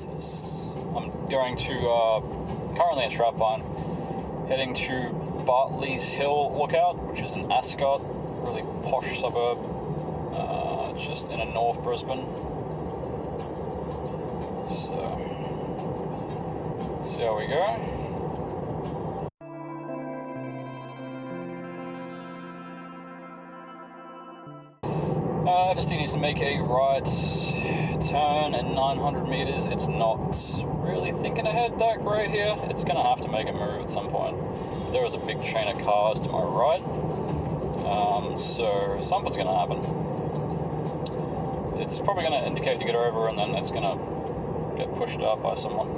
I'm going to, currently at Strapline, heading to Bartley's Hill Lookout, which is in Ascot, really posh suburb, just in North Brisbane. So, see how we go. FSD needs to make a right turn at 900 meters. It's not really thinking ahead that great here. It's going to have to make a move at some point. There is a big chain of cars to my right, so something's going to happen. It's probably going to indicate to get over, and then it's going to get pushed up by someone.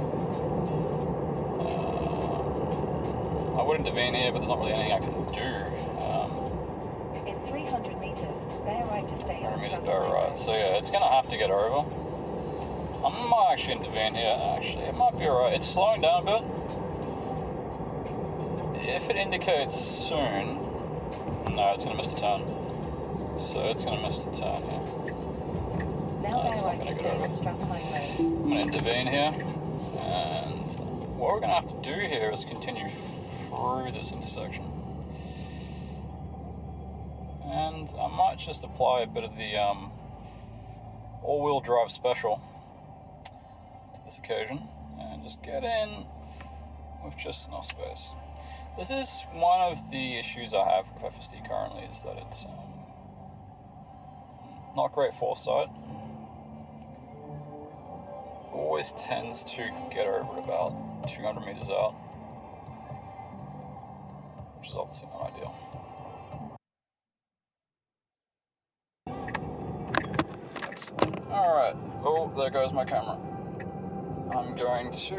I would intervene here, but there's not really anything I can do. In 300 meters, bear right to stay on Strapline. Bear right. So yeah, it's going to have to get over. I might actually intervene here. Actually, it might be alright. It's slowing down a bit. If it indicates soon, no, it's going to miss the turn. So it's going to miss the turn here. Now bear right to stay on Strapline Road. I'm going to intervene here, and what we're going to have to do here is continue through this intersection. And I might just apply a bit of the all-wheel drive special to this occasion, and just get in with just enough space. This is one of the issues I have with FSD currently, is that it's not great foresight. Always tends to get over at about 200 meters out, which is obviously not ideal. Excellent. Alright. Oh, there goes my camera. I'm going to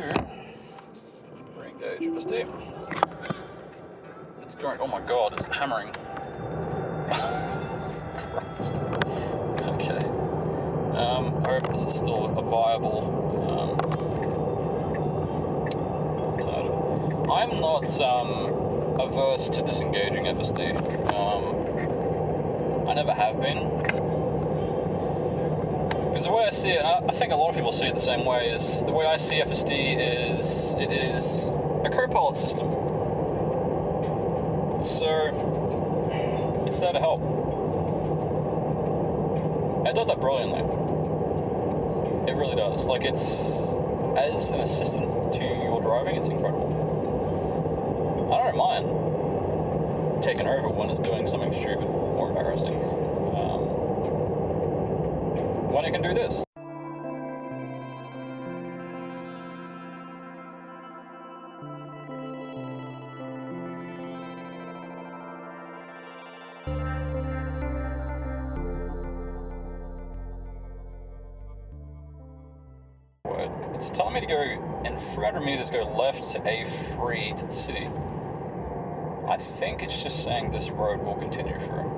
re-engage FSD. It's going, oh my god, it's hammering. Christ. Okay. I hope this is still a viable alternative. I'm not averse to disengaging FSD. I never have been. Because the way I see it, I think a lot of people see it the same way, is the way I see FSD is it is a co-pilot system. So it's there to help. It does that brilliantly. It really does. Like, it's, as an assistant to your driving, it's incredible. I don't mind taking over when it's doing something stupid or embarrassing. When it can do this. It's telling me to go in 300 meters, go left to A3 to the city. I think it's just saying this road will continue through.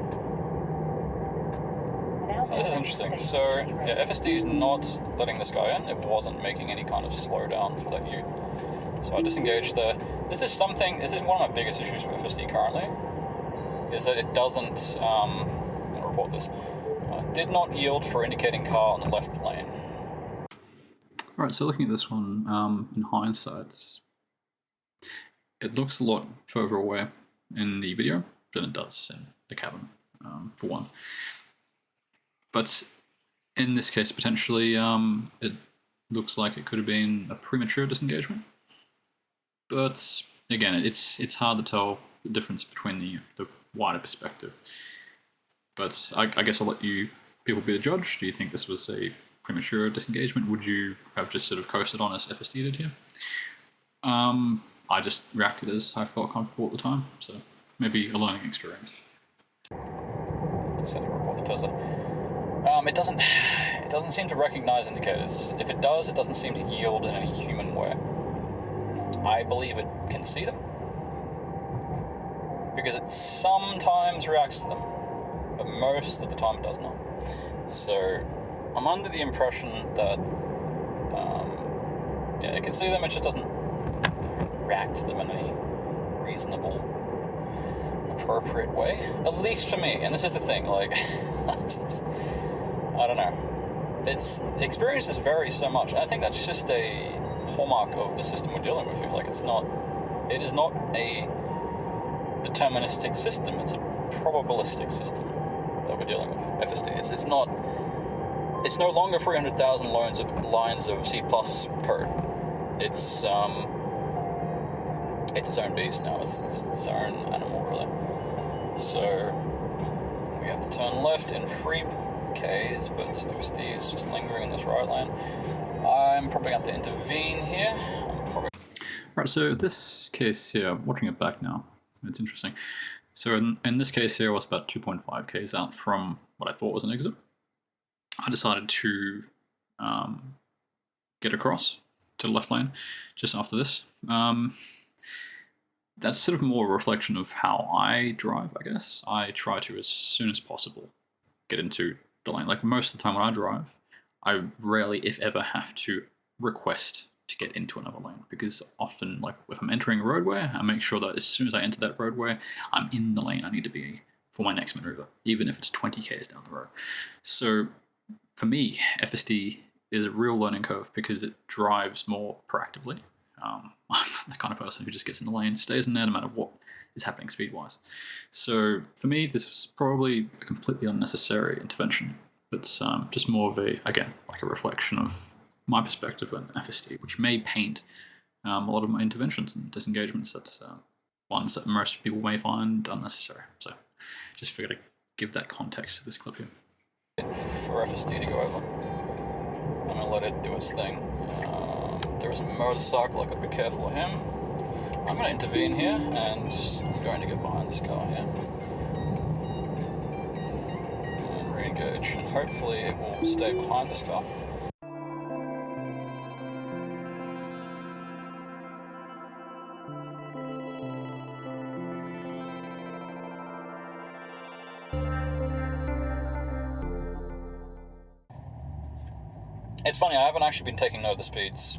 So this is interesting. So yeah, FSD is not letting this guy in. It wasn't making any kind of slowdown for that ute. So I disengaged there. This is one of my biggest issues with FSD currently, is that it doesn't, I'm going to report this, did not yield for indicating car on the left lane. Alright, so looking at this one in hindsight, it looks a lot further away in the video than it does in the cabin, for one. But in this case, potentially, it looks like it could have been a premature disengagement. But again, it's hard to tell the difference between the wider perspective. But I guess I'll let you people be the judge. Do you think this was a premature disengagement? Would you have just sort of coasted on as FSD did here? I just reacted as I felt comfortable at the time, so maybe a learning experience. Just send a report to Tesla. It doesn't seem to recognize indicators. If it does, it doesn't seem to yield in any human way. I believe it can see them, because it sometimes reacts to them, but most of the time it does not. So I'm under the impression that it can see them, it just doesn't react to them in any reasonable, appropriate way. At least for me. And this is the thing, like, I don't know. experiences vary so much, and I think that's just a hallmark of the system we're dealing with here. Like, it is not a deterministic system, it's a probabilistic system that we're dealing with. FSD. It's no longer 300,000 lines of C+ code. It's its own beast now. It's its own animal, really. So we have to turn left in 3Ks, but FSD is just lingering in this right lane. I'm probably going to have to intervene here. Right, so this case here, watching it back now, it's interesting. So in this case here, I was about 2.5 Ks out from what I thought was an exit. I decided to get across to the left lane just after this. That's sort of more a reflection of how I drive, I guess. I try to, as soon as possible, get into the lane. Like, most of the time when I drive, I rarely, if ever, have to request to get into another lane, because often, like, if I'm entering a roadway, I make sure that as soon as I enter that roadway, I'm in the lane I need to be for my next maneuver, even if it's 20 Ks down the road. So for me, FSD is a real learning curve because it drives more proactively. I'm the kind of person who just gets in the lane, stays in there no matter what is happening speed-wise. So for me, this was probably a completely unnecessary intervention. It's just more of a, again, like a reflection of my perspective on FSD, which may paint a lot of my interventions and disengagements. That's ones that most people may find unnecessary. So just figured to give that context to this clip here. For FSD to go over. I'm going to let it do its thing. There is a motorcycle, I've got to be careful of him. I'm going to intervene here, and I'm going to get behind this car here. And re-engage, and hopefully it will stay behind this car. It's funny, I haven't actually been taking note of the speeds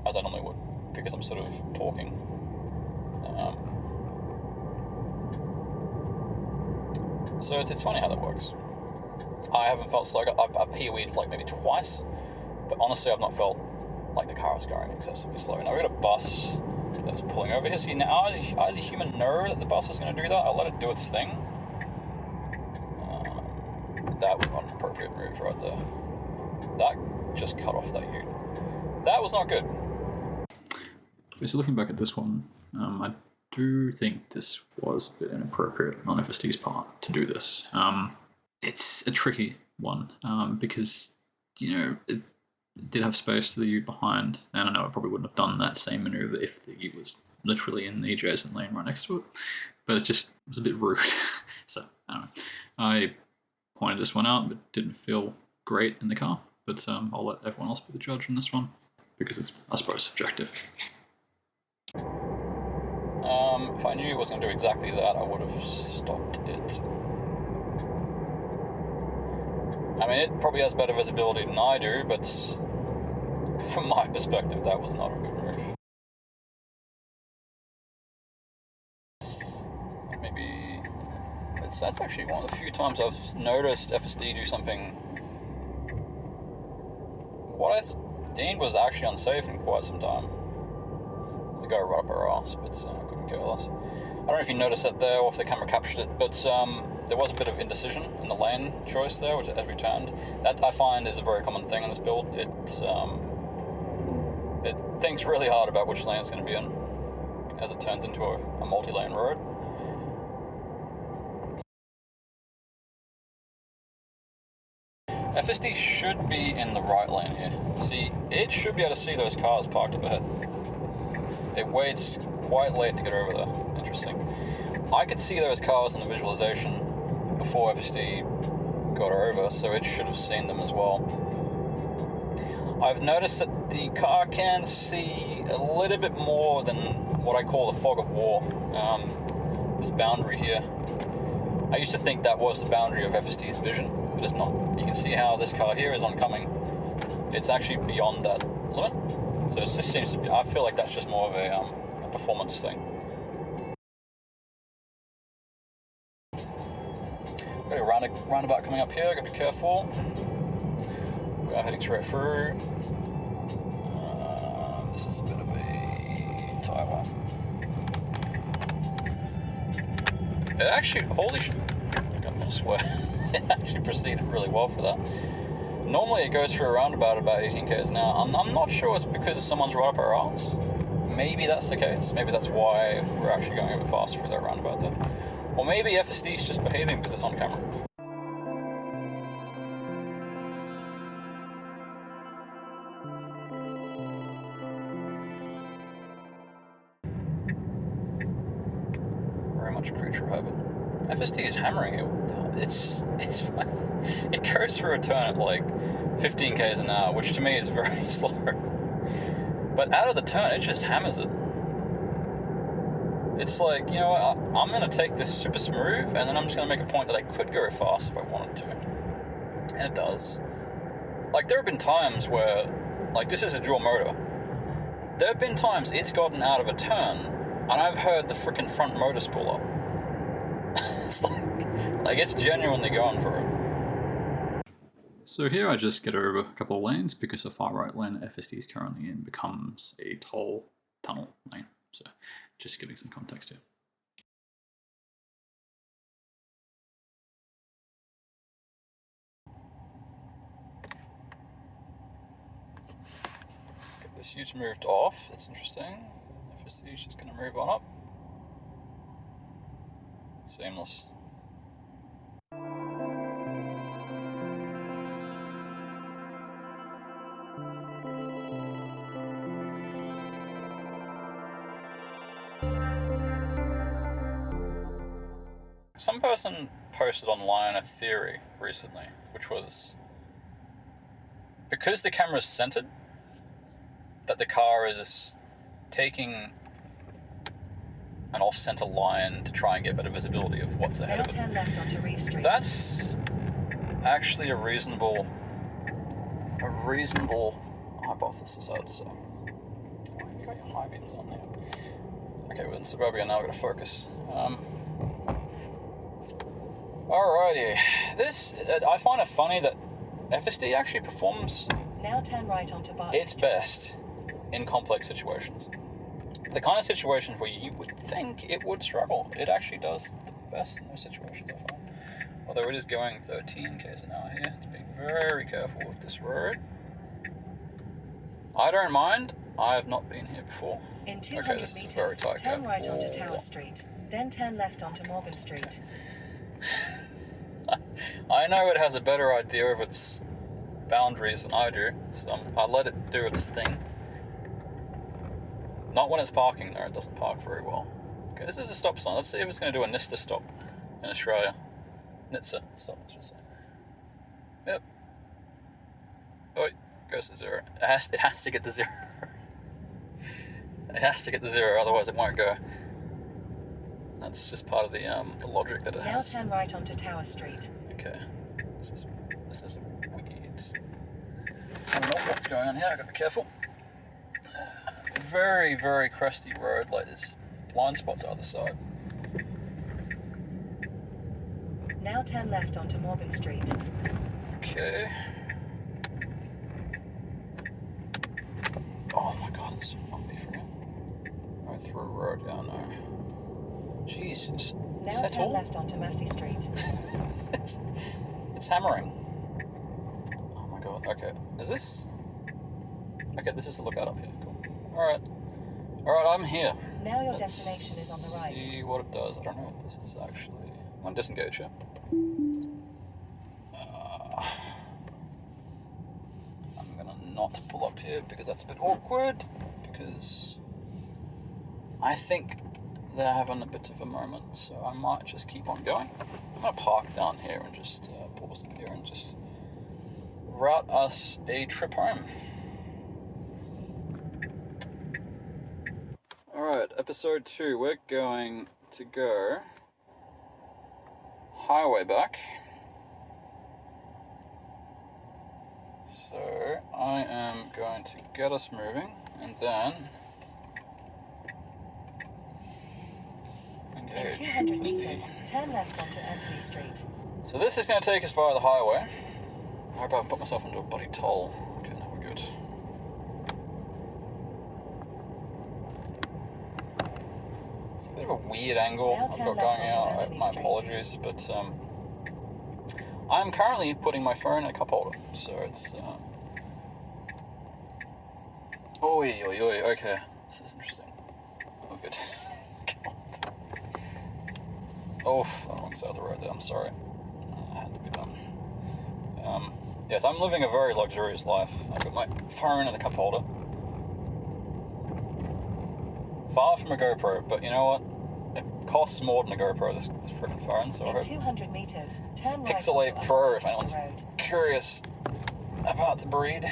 as I normally would, because I'm sort of talking. So it's funny how that works. I haven't felt slow. I've POE'd like maybe twice, but honestly I've not felt like the car is going excessively slow. Now we've got a bus that is pulling over here. See, now I as a human know that the bus is going to do that. I'll let it do its thing. That was not an appropriate move right there. That just cut off that ute. That was not good. So looking back at this one, I do think this was a bit inappropriate on FSD's part to do this. It's a tricky one because, you know, it did have space to the ute behind, and I know I probably wouldn't have done that same maneuver if the ute was literally in the adjacent lane right next to it, but it just was a bit rude. So, I don't know. I pointed this one out, but didn't feel great in the car, but I'll let everyone else be the judge on this one, because it's, I suppose, subjective. If I knew it was going to do exactly that, I would have stopped it. I mean, it probably has better visibility than I do, but from my perspective, that was not a good move. Maybe that's actually one of the few times I've noticed FSD do something what I deemed was actually unsafe in quite some time. To go right up our arse, but I couldn't care less. I don't know if you noticed that there or if the camera captured it, but there was a bit of indecision in the lane choice there, which as we turned. That I find is a very common thing in this build. It thinks really hard about which lane it's going to be in as it turns into a multi-lane road. FSD should be in the right lane here. See, it should be able to see those cars parked up ahead. It waits quite late to get over there. Interesting. I could see those cars in the visualization before FSD got over, so it should have seen them as well. I've noticed that the car can see a little bit more than what I call the fog of war. This boundary here. I used to think that was the boundary of FSD's vision, but it's not. You can see how this car here is oncoming. It's actually beyond that limit. So it just seems to be, I feel like that's just more of a performance thing. Got a roundabout coming up here, gotta be careful. We are heading straight through. This is a bit of a tyre one. It actually, holy shit, I'm gonna swear, it actually proceeded really well for that. Normally it goes through a roundabout about 18 k's an hour. I'm not sure it's because someone's right up our arse. Maybe that's the case. Maybe that's why we're actually going a bit faster through that roundabout then. Or maybe FSD's just behaving because it's on camera. Very much a creature of habit. FSD is hammering it. It's fine. It goes through a turn at like 15 k's an hour, which to me is very slow. But out of the turn, it just hammers it. It's like, you know what, I'm going to take this super smooth, and then I'm just going to make a point that I could go fast if I wanted to. And it does. Like, there have been times where, like, this is a dual motor. There have been times it's gotten out of a turn, and I've heard the freaking front motor spool up. It's like it's genuinely going for it. So here I just get over a couple of lanes because the far right lane that FSD is currently in becomes a toll tunnel lane. So just giving some context here. Okay, this U's moved off, that's interesting. FSD is just going to move on up. Seamless. Some person posted online a theory recently, which was because the camera's centered, that the car is taking an off-center line to try and get better visibility of what's ahead of it. Turn left onto Reeve Street. That's actually a reasonable hypothesis, I would say. Oh, you got your high beams on there. Okay, we're in suburbia now, we've got to focus. Alrighty, I find it funny that FSD actually performs Now turn right onto Bartley. its best in complex situations. The kind of situations where you would think it would struggle, it actually does the best in those situations, I find. Although it is going 13 k's an hour here, it's being very careful with this road. I don't mind, I have not been here before. In 200 this is a very meters, tight turn curve. right onto Tower Street. Then turn left onto Morgan Street. I know it has a better idea of its boundaries than I do, so I let it do its thing. Not when it's parking though, it doesn't park very well. Okay, this is a stop sign. Let's see if it's going to do a NISTA stop in Australia. NITSA stop, I should say. Yep. Oh, it goes to zero. It has to get to zero. It has to get to zero, otherwise it won't go. That's just part of the logic that it Now has. turn right onto Tower Street. Okay. This is weird. I don't know what's going on here, I've got to be careful. Very, very crusty road, like there's blind spots either side. Now turn left onto Morgan Street. Okay. Oh my god, this would not be for real. Going through a road, yeah, no. Jesus. Now turn left onto Massey Street. It's hammering. Oh my god, okay. Is this? Okay, this is the lookout up here, cool. Alright. Alright, I'm here. Now your destination is on the right. See what it does. I don't know if this is actually... I'm going to disengage here. I'm going to not pull up here because that's a bit awkward. Because I think they're having a bit of a moment. So I might just keep on going. I'm going to park down here and just pause them here and just route us a trip home. Alright, episode 2, we're going to go highway back. So I am going to get us moving and then engage. In 200 meters, turn left onto Anthony Street. So this is going to take us via the highway. I hope I put myself into a bloody toll. Okay, now we're good. It's a bit of a weird angle Now I've turn got left going onto out. Anthony My Street. apologies, but I'm currently putting my phone in a cup holder, so it's. Oi, okay. This is interesting. Oh, good. God. Oh, wrong side of the road there, I'm sorry. That had to be done. Yes, I'm living a very luxurious life. I've got my phone in a cup holder. Far from a GoPro, but you know what? It costs more than a GoPro, this freaking phone, so I In hope 200 meters, it's turn right Pixel onto 8 Upper Pro if Manchester anyone's Road. curious about the breed.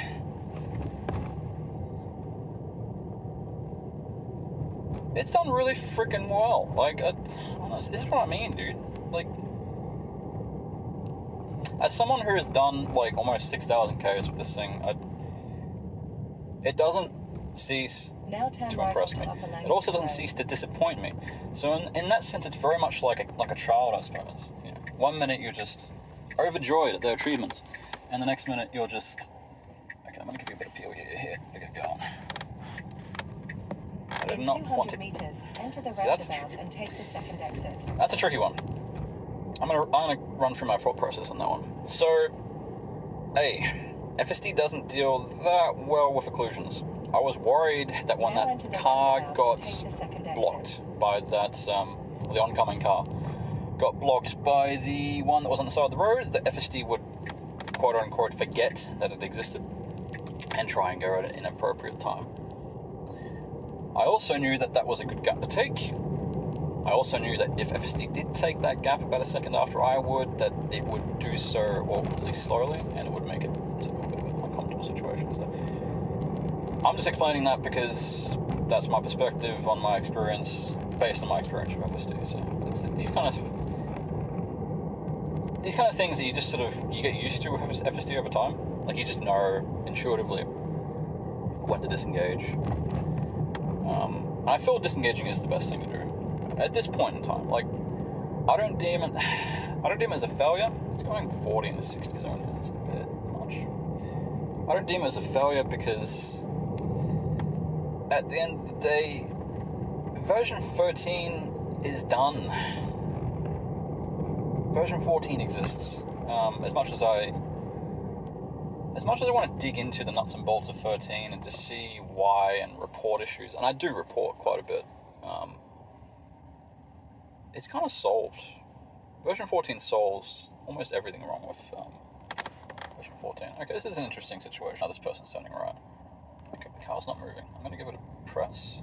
It's done really freaking well. Like, this is what I mean, dude. Like, as someone who has done like almost 6,000 Ks with this thing, it doesn't cease Now turn to right impress onto me. Upper It Manchester also doesn't Road. cease to disappoint me. So in that sense, it's very much like a child, I suppose. You know, 1 minute you're just overjoyed at their achievements, and the next minute you're just okay. I'm gonna give you a bit of POE here to get going. I did In not want 200 to. meters, enter the See, that's roundabout and take the second exit. That's a tricky one. I'm gonna run through my thought process on that one. So, FSD doesn't deal that well with occlusions. I was worried that when Now that enter the car roundabout got and take the second exit. blocked by that the oncoming car got blocked by the one that was on the side of the road, the FSD would quote unquote forget that it existed and try and go at an inappropriate time. I also knew that was a good gap to take. I also knew that if FSD did take that gap about a second after I would, that it would do so awkwardly slowly, and it would make it sort of a bit of an uncomfortable situation. So I'm just explaining that because that's my perspective on my experience, based on my experience with FSD. So it's these kind of things that you just you get used to with FSD over time. Like, you just know intuitively when to disengage. And I feel disengaging is the best thing to do at this point in time. Like, I don't deem it as a failure. It's going 40 in the 60 zone here. It's a bit much. I don't deem it as a failure because at the end of the day, version 13 is done. Version 14 exists. As much as I want to dig into the nuts and bolts of 13 and just see why and report issues, and I do report quite a bit, it's kind of solved. Version 14 solves almost everything wrong with version 14. Okay, this is an interesting situation. Now this person's turning right. Okay, the car's not moving. I'm going to give it a press.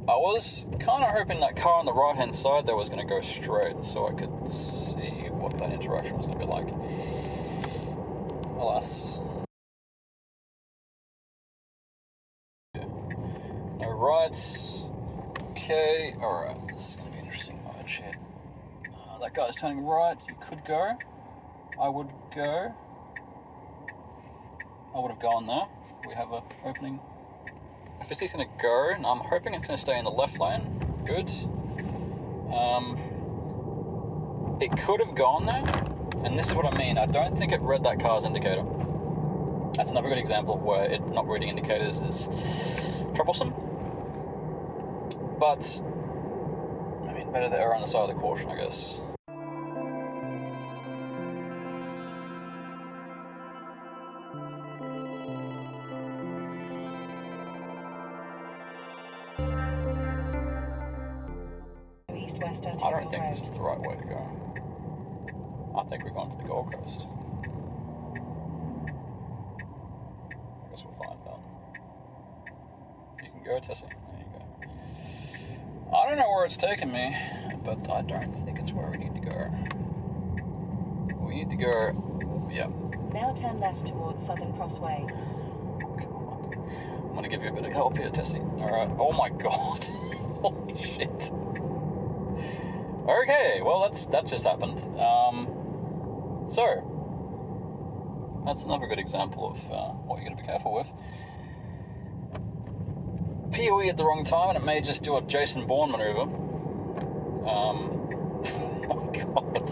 I was kind of hoping that car on the right-hand side there was going to go straight so I could see what that interaction was going to be like. Alas. No rights. Okay, alright, this is going to be an interesting merge here. That guy's turning right, you could go. I would go. I would have gone there. We have an opening. FSD's going to go, and I'm hoping it's going to stay in the left lane. Good. It could have gone there, and this is what I mean. I don't think it read that car's indicator. That's another good example of where it not reading indicators is troublesome. But, I mean, better to err on the side of the caution, I guess. East-west I Ontario don't think Road. this is the right way to go. I think we're going to the Gold Coast. I guess we'll find out. You can go, Tessie. There you go. I don't know where it's taken me, but I don't think it's where we need to go. We need to go, yeah. Now turn left towards Southern Crossway. I'm going to give you a bit of help here, Tessie. Alright. Oh my god. Holy shit. Okay, well that just happened. So that's another good example of what you got to be careful with. POE at the wrong time, and it may just do a Jason Bourne maneuver. Oh my god.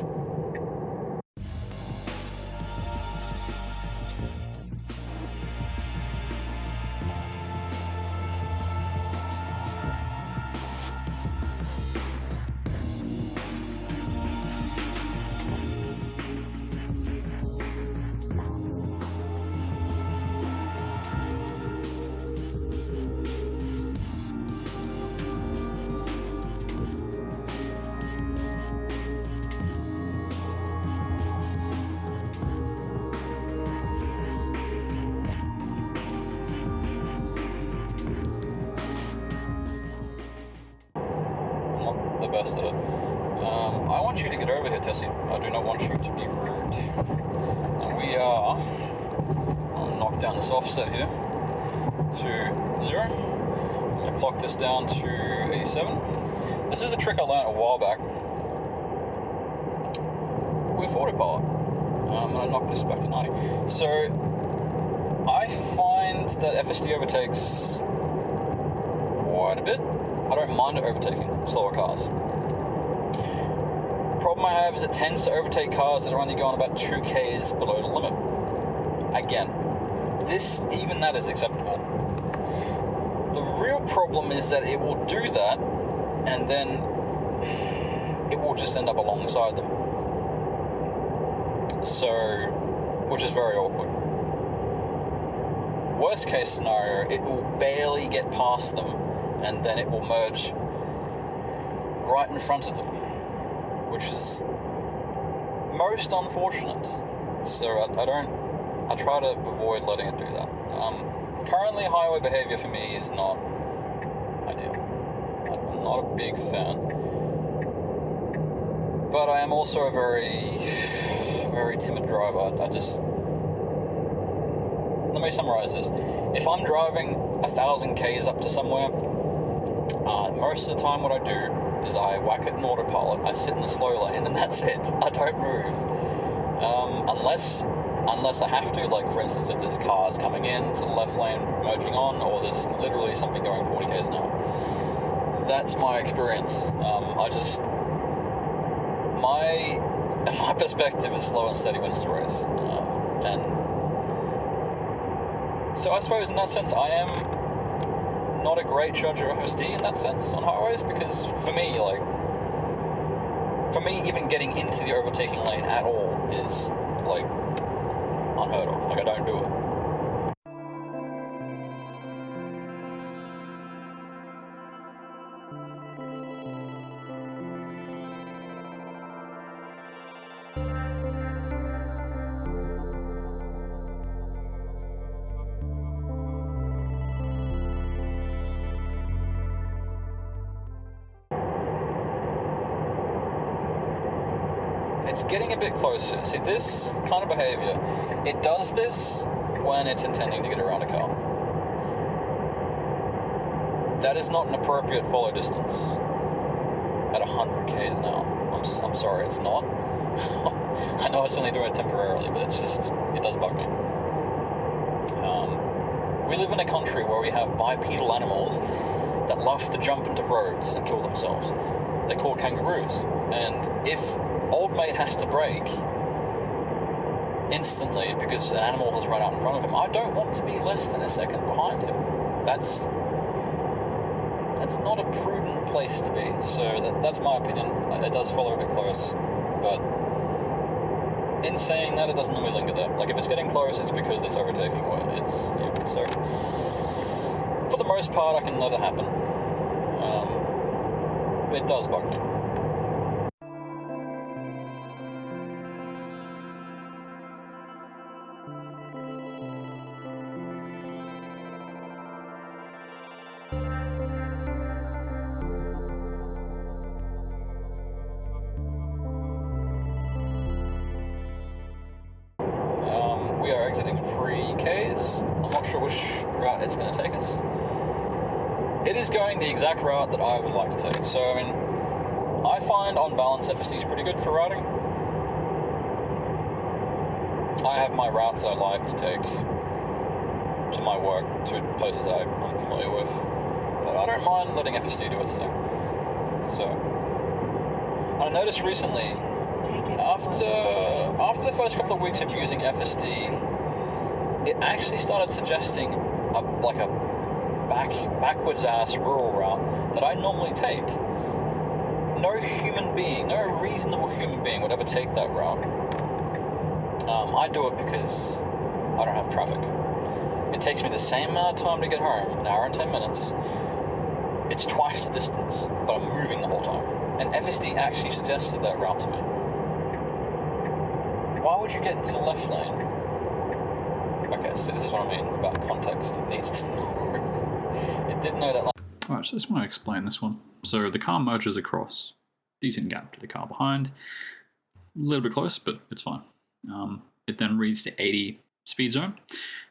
best at it. I want you to get over here, Tessie. I do not want you to be rude. And we are... I'll knock down this offset here to 0. I'm going to clock this down to 87. This is a trick I learned a while back with autopilot. I'm going to knock this back to 90. So I find that FSD overtakes quite a bit. I don't mind it overtaking slower cars. Problem I have is it tends to overtake cars that are only going about 2 k's below the limit. Again, even that is acceptable. The real problem is that it will do that, and then it will just end up alongside them. So, which is very awkward. Worst case scenario, it will barely get past them, and then it will merge right in front of them, which is most unfortunate. So I try to avoid letting it do that. Currently, highway behavior for me is not ideal. I'm not a big fan. But I am also a very, very timid driver. Let me summarize this. If I'm driving 1,000 k's up to somewhere, most of the time what I do is I whack it in autopilot, I sit in the slow lane, and that's it. I don't move. Unless I have to, like for instance, if there's cars coming in to the left lane, merging on, or there's literally something going 40 k's an hour. That's my experience. My perspective is slow and steady wins the race. And so I suppose in that sense I am not a great judge of FSD in that sense on highways, because for me, even getting into the overtaking lane at all is like unheard of. Like, I don't do it. It's getting a bit closer. See, this kind of behavior, it does this when it's intending to get around a car. That is not an appropriate follow distance at 100 k's an hour. I'm sorry, it's not. I know it's only doing it temporarily, but it does bug me. We live in a country where we have bipedal animals that love to jump into roads and kill themselves. They're called kangaroos. And if old mate has to brake instantly because an animal has run out in front of him, I don't want to be less than a second behind him. That's not a prudent place to be. So that's my opinion. It does follow a bit close, but in saying that, it doesn't normally linger there. Like, if it's getting close, it's because it's overtaking. So for the most part, I can let it happen. It does bug me. We are exiting 3Ks. I'm not sure which route it's going to take us. It is going the exact route that I would like to take. So, I mean, I find on balance FSD is pretty good for routing. I have my routes that I like to take to my work, to places that I'm familiar with. But I don't mind letting FSD do its thing. So, I noticed recently, after the first couple of weeks of using FSD, it actually started suggesting a backwards ass rural route that I normally take. No human being, no reasonable human being would ever take that route. I do it because I don't have traffic. It takes me the same amount of time to get home, an hour and 10 minutes. It's twice the distance, but I'm moving the whole time. And FSD actually suggested that route to me. Why would you get into the left lane? Okay, so this is what I mean about context. It needs to know. It didn't know that. Alright, so I just want to explain this one. So the car merges across, decent gap to the car behind. A little bit close, but it's fine. It then reads the 80 speed zone.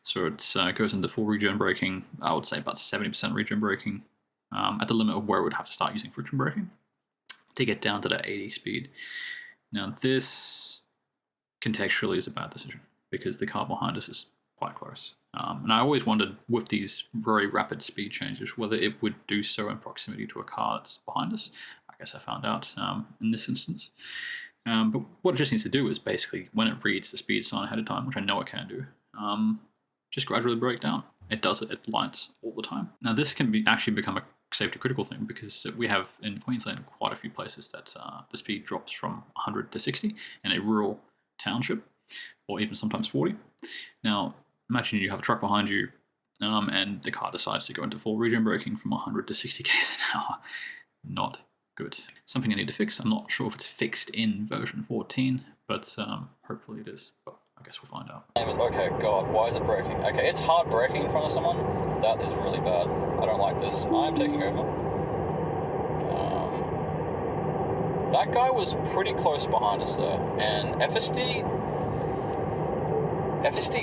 So it goes into full regen braking. I would say about 70% regen braking at the limit of where it would have to start using friction braking to get down to that 80 speed. Now this contextually is a bad decision because the car behind us is quite close. And I always wondered with these very rapid speed changes whether it would do so in proximity to a car that's behind us. I guess I found out in this instance. But what it just needs to do is basically, when it reads the speed sign ahead of time, which I know it can do, just gradually brake down. It does it, it lights all the time. Now this can actually become a safety critical thing because we have in Queensland quite a few places that the speed drops from 100 to 60 in a rural township, or even sometimes 40. Now imagine you have a truck behind you and the car decides to go into full regen braking from 100 to 60 k's an hour. Not good. Something I need to fix. I'm not sure if it's fixed in version 14, but hopefully it is. But I guess we'll find out. Okay, God, why is it braking? Okay, it's hard braking in front of someone. That is really bad. I don't like this. I'm taking over. That guy was pretty close behind us though, and FSD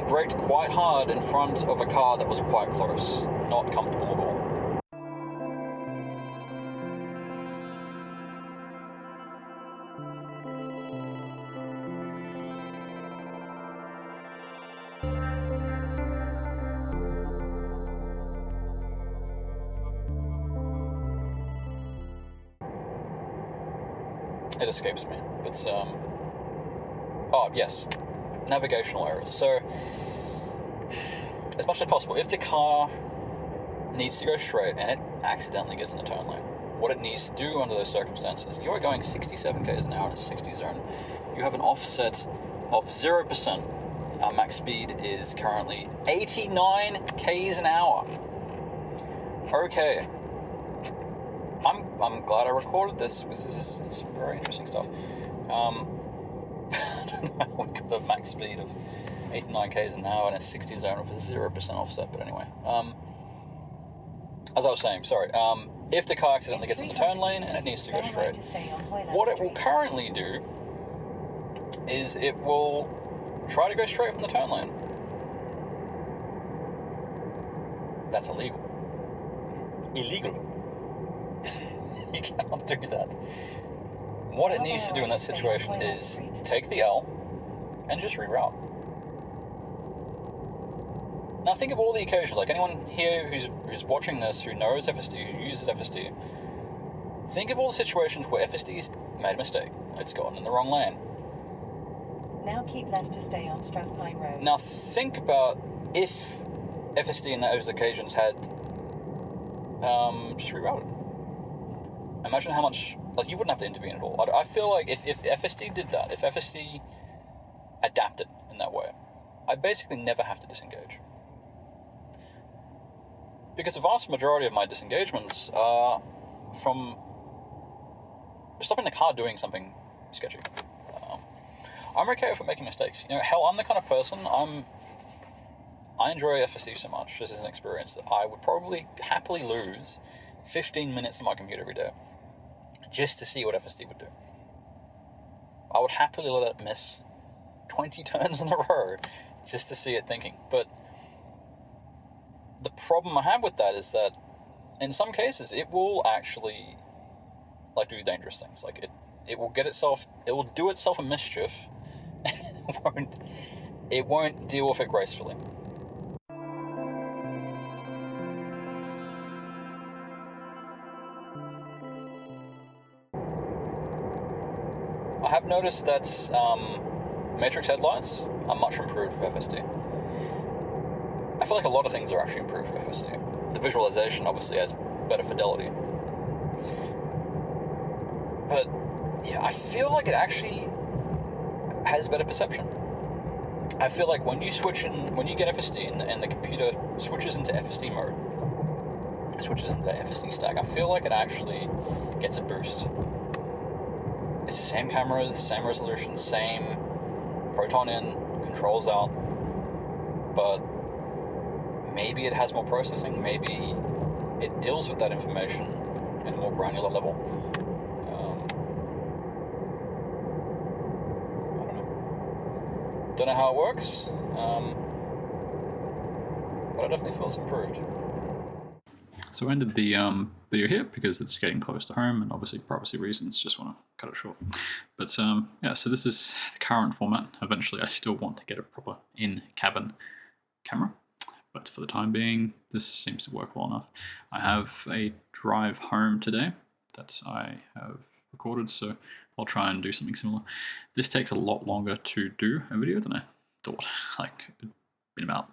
braked quite hard in front of a car that was quite close. Not comfortable at all. It escapes me, but oh yes, navigational errors. So as much as possible, if the car needs to go straight and it accidentally gets in the turn lane, what it needs to do under those circumstances, you're going 67 k's an hour in a 60 zone. You have an offset of 0%. Our max speed is currently 89 k's an hour. Okay. I'm glad I recorded this because this is some very interesting stuff. I don't know how we got a max speed of 89 k's an hour in a 60 zone with a 0% offset, but anyway. As I was saying, sorry. If the car accidentally gets in the turn lane and it needs to go straight, what it will currently do is it will try to go straight from the turn lane. That's illegal. Illegal. You cannot do that. What it needs to do in that situation is take the L and just reroute. Now think of all the occasions, like anyone here who's watching this, who knows FSD, who uses FSD, think of all the situations where FSD's made a mistake. It's gotten in the wrong lane. Now keep left to stay on Strathpine Road. Now think about if FSD in those occasions had just rerouted. Imagine how much, like, you wouldn't have to intervene at all. I feel like if FSD did that, if FSD adapted in that way, I'd basically never have to disengage. Because the vast majority of my disengagements are from stopping the car doing something sketchy. I'm okay with making mistakes. You know, hell, I'm the kind of person, I enjoy FSD so much, this is an experience, that I would probably happily lose 15 minutes on my computer every day just to see what FSD would do. I would happily let it miss 20 turns in a row just to see it thinking. But the problem I have with that is that in some cases it will actually like do dangerous things. Like it will do itself a mischief and it won't deal with it gracefully. I have noticed that matrix headlights are much improved with FSD. I feel like a lot of things are actually improved with FSD. The visualization obviously has better fidelity. But yeah, I feel like it actually has better perception. I feel like when you get FSD and the computer switches into FSD mode, switches into the FSD stack, I feel like it actually gets a boost. It's the same cameras, same resolution, same photon in, controls out, but maybe it has more processing, maybe it deals with that information at a more granular level. Don't know how it works, but I definitely feel it's improved. So I ended the video here because it's getting close to home, and obviously privacy reasons, just want to cut it short. But yeah, so this is the current format. Eventually I still want to get a proper in-cabin camera, but for the time being, this seems to work well enough. I have a drive home today that I have recorded, so I'll try and do something similar. This takes a lot longer to do a video than I thought. Like, it'd been about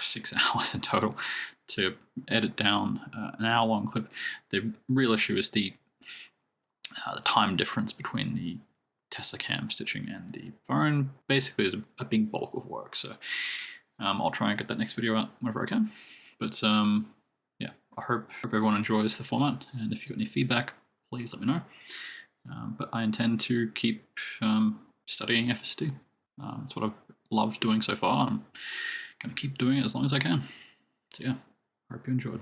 6 hours in total to edit down an hour-long clip. The real issue is the time difference between the Tesla cam stitching and the phone. Basically, is a big bulk of work, so I'll try and get that next video out whenever I can. But yeah, I hope everyone enjoys the format, and if you've got any feedback, please let me know. But I intend to keep studying FSD. It's what I've loved doing so far, and I'm going to keep doing it as long as I can. So yeah, I hope you enjoyed.